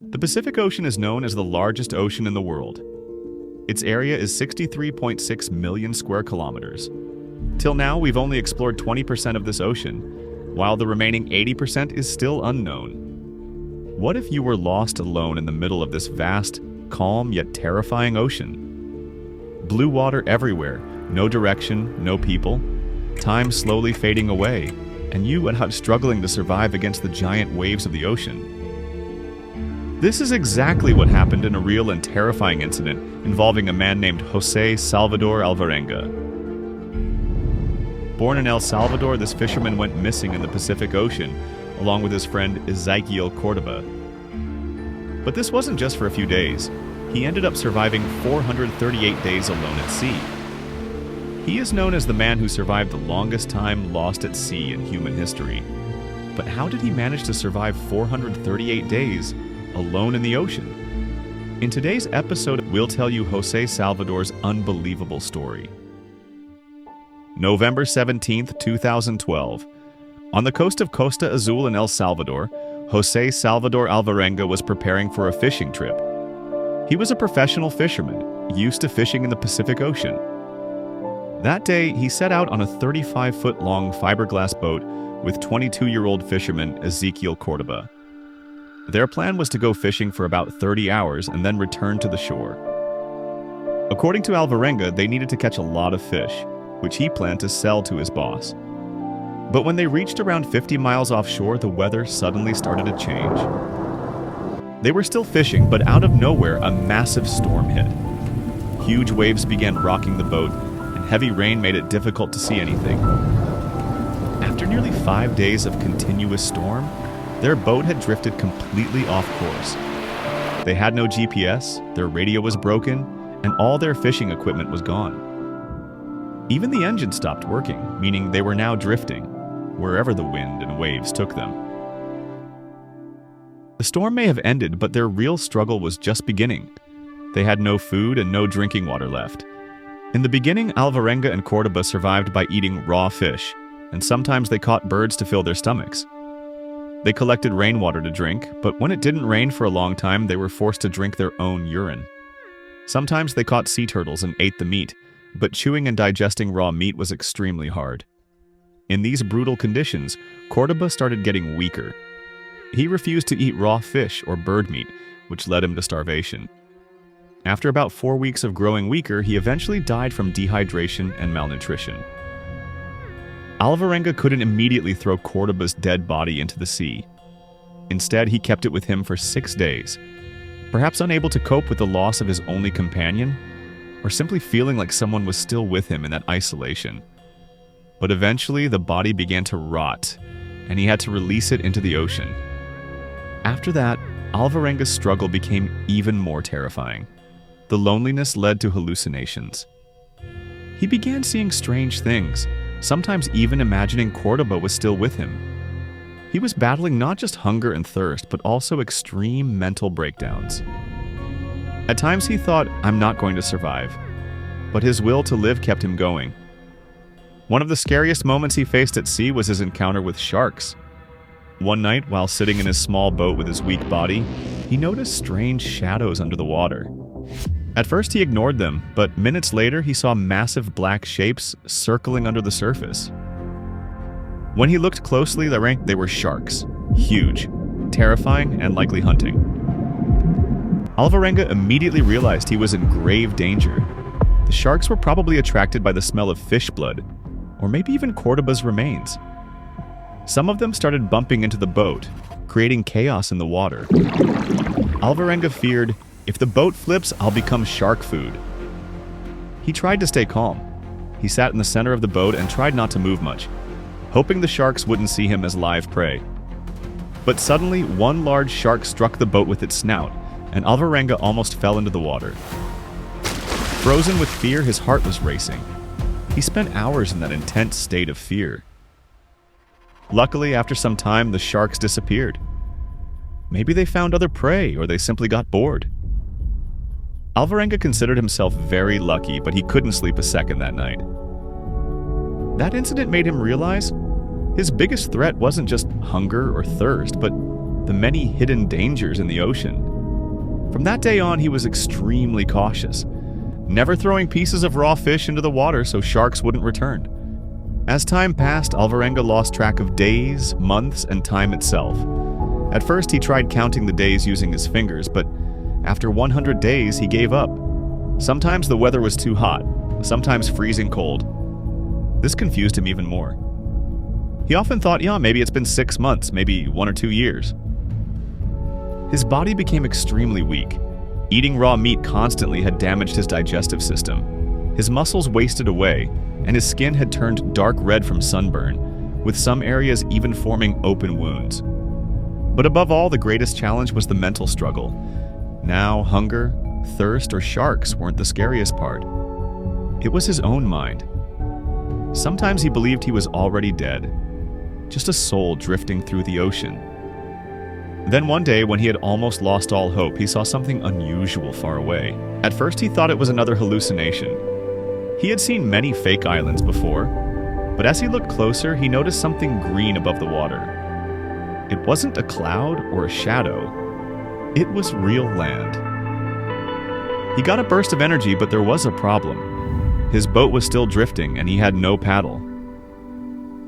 The Pacific Ocean is known as the largest ocean in the world. Its area is 63.6 million square kilometers. Till now, we've only explored 20% of this ocean, while the remaining 80% is still unknown. What if you were lost alone in the middle of this vast, calm yet terrifying ocean? Blue water everywhere, no direction, no people, time slowly fading away, and you and out struggling to survive against the giant waves of the ocean. This is exactly what happened in a real and terrifying incident involving a man named Jose Salvador Alvarenga. Born in El Salvador, this fisherman went missing in the Pacific Ocean, along with his friend Ezequiel Cordoba. But this wasn't just for a few days. He ended up surviving 438 days alone at sea. He is known as the man who survived the longest time lost at sea in human history. But how did he manage to survive 438 days alone in the ocean? In today's episode, we'll tell you Jose Salvador's unbelievable story. November 17th, 2012. On the coast of Costa Azul in El Salvador, Jose Salvador Alvarenga was preparing for a fishing trip. He was a professional fisherman, used to fishing in the Pacific Ocean. That day, he set out on a 35-foot-long fiberglass boat with 22-year-old fisherman Ezequiel Cordoba. Their plan was to go fishing for about 30 hours and then return to the shore. According to Alvarenga, they needed to catch a lot of fish, which he planned to sell to his boss. But when they reached around 50 miles offshore, the weather suddenly started to change. They were still fishing, but out of nowhere, a massive storm hit. Huge waves began rocking the boat, and heavy rain made it difficult to see anything. After nearly 5 days of continuous storm, their boat had drifted completely off course. They had no GPS, their radio was broken, and all their fishing equipment was gone. Even the engine stopped working, meaning they were now drifting, wherever the wind and waves took them. The storm may have ended, but their real struggle was just beginning. They had no food and no drinking water left. In the beginning, Alvarenga and Cordoba survived by eating raw fish, and sometimes they caught birds to fill their stomachs. They collected rainwater to drink, but when it didn't rain for a long time, they were forced to drink their own urine. Sometimes they caught sea turtles and ate the meat, but chewing and digesting raw meat was extremely hard. In these brutal conditions, Cordoba started getting weaker. He refused to eat raw fish or bird meat, which led him to starvation. After about 4 weeks of growing weaker, he eventually died from dehydration and malnutrition. Alvarenga couldn't immediately throw Cordoba's dead body into the sea. Instead, he kept it with him for 6 days, perhaps unable to cope with the loss of his only companion, or simply feeling like someone was still with him in that isolation. But eventually, the body began to rot, and he had to release it into the ocean. After that, Alvarenga's struggle became even more terrifying. The loneliness led to hallucinations. He began seeing strange things, sometimes even imagining Cordoba was still with him. He was battling not just hunger and thirst, but also extreme mental breakdowns. At times he thought, "I'm not going to survive," but his will to live kept him going. One of the scariest moments he faced at sea was his encounter with sharks. One night, while sitting in his small boat with his weak body, he noticed strange shadows under the water. At first he ignored them, but minutes later he saw massive black shapes circling under the surface. When he looked closely, they were sharks, huge, terrifying, and likely hunting. Alvarenga immediately realized he was in grave danger. The sharks were probably attracted by the smell of fish blood, or maybe even Cordoba's remains. Some of them started bumping into the boat, creating chaos in the water. Alvarenga feared, "If the boat flips, I'll become shark food." He tried to stay calm. He sat in the center of the boat and tried not to move much, hoping the sharks wouldn't see him as live prey. But suddenly, one large shark struck the boat with its snout, and Alvarenga almost fell into the water. Frozen with fear, his heart was racing. He spent hours in that intense state of fear. Luckily, after some time, the sharks disappeared. Maybe they found other prey, or they simply got bored. Alvarenga considered himself very lucky, but he couldn't sleep a second that night. That incident made him realize his biggest threat wasn't just hunger or thirst, but the many hidden dangers in the ocean. From that day on, he was extremely cautious, never throwing pieces of raw fish into the water so sharks wouldn't return. As time passed, Alvarenga lost track of days, months, and time itself. At first, he tried counting the days using his fingers, but after 100 days, he gave up. Sometimes the weather was too hot, sometimes freezing cold. This confused him even more. He often thought, maybe it's been 6 months, maybe 1 or 2 years. His body became extremely weak. Eating raw meat constantly had damaged his digestive system. His muscles wasted away, and his skin had turned dark red from sunburn, with some areas even forming open wounds. But above all, the greatest challenge was the mental struggle. Now, hunger, thirst, or sharks weren't the scariest part. It was his own mind. Sometimes he believed he was already dead, just a soul drifting through the ocean. Then one day, when he had almost lost all hope, he saw something unusual far away. At first, he thought it was another hallucination. He had seen many fake islands before, but as he looked closer, he noticed something green above the water. It wasn't a cloud or a shadow. It was real land. He got a burst of energy, but there was a problem. His boat was still drifting, and he had no paddle.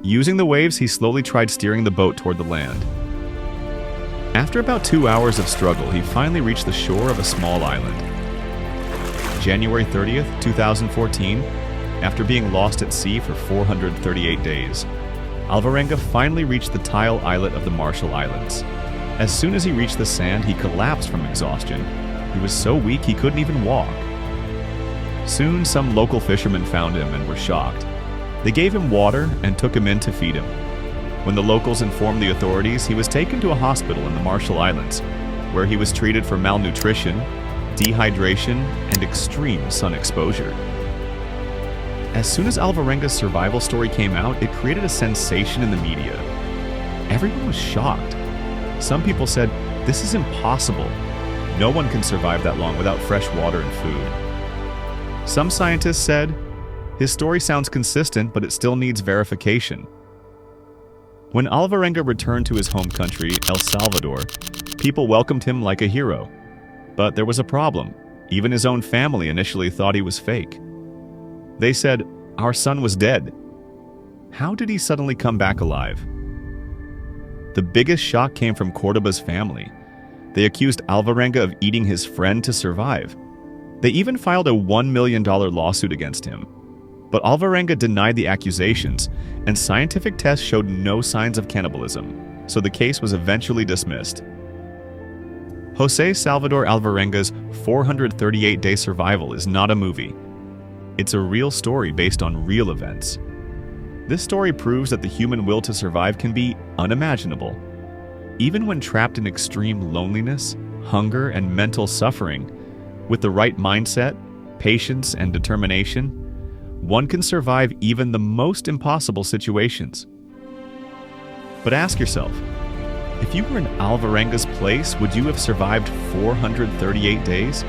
Using the waves, he slowly tried steering the boat toward the land. After about 2 hours of struggle, he finally reached the shore of a small island. January 30th, 2014, after being lost at sea for 438 days, Alvarenga finally reached the tile islet of the Marshall Islands. As soon as he reached the sand, he collapsed from exhaustion. He was so weak he couldn't even walk. Soon, some local fishermen found him and were shocked. They gave him water and took him in to feed him. When the locals informed the authorities, he was taken to a hospital in the Marshall Islands, where he was treated for malnutrition, dehydration, and extreme sun exposure. As soon as Alvarenga's survival story came out, it created a sensation in the media. Everyone was shocked. Some people said, "This is impossible. No one can survive that long without fresh water and food." Some scientists said, "His story sounds consistent, but it still needs verification." When Alvarenga returned to his home country, El Salvador, people welcomed him like a hero. But there was a problem. Even his own family initially thought he was fake. They said, "Our son was dead. How did he suddenly come back alive?" The biggest shock came from Cordoba's family. They accused Alvarenga of eating his friend to survive. They even filed a $1 million lawsuit against him. But Alvarenga denied the accusations, and scientific tests showed no signs of cannibalism, so the case was eventually dismissed. Jose Salvador Alvarenga's 438-day survival is not a movie. It's a real story based on real events. This story proves that the human will to survive can be unimaginable. Even when trapped in extreme loneliness, hunger, and mental suffering, with the right mindset, patience, and determination, one can survive even the most impossible situations. But ask yourself, if you were in Alvarenga's place, would you have survived 438 days?